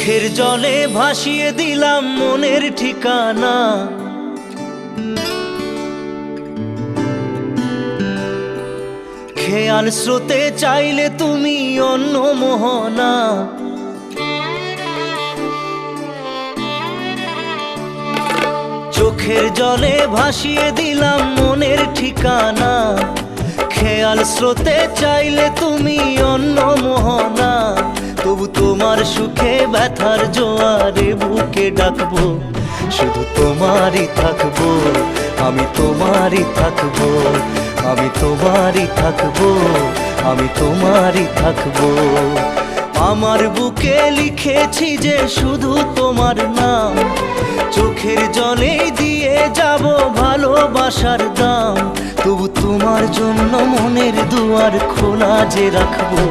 চোখের জলে ভাসিয়ে দিলাম মনের ঠিকানা। খেয়াল স্রোতে চাইলে তুমি অন্য মোহনা। চোখের জলে ভাসিয়ে দিলাম মনের ঠিকানা। খেয়াল স্রোতে চাইলে তুমি অন্য মোহনা। তবু তোমার সুখে ব্যথার জোয়ারে বুকে ডাকবো, শুধু তোমারই থাকবো, আমি তোমারই থাকবো, আমি তোমারই থাকবো, আমি তোমারই থাকবো। আমার বুকে লিখেছি যে শুধু তোমার নাম, চোখের জলে দিয়ে যাব ভালোবাসার দাম। তবু তোমার জন্য মনের দুয়ার খোলা যে রাখবো।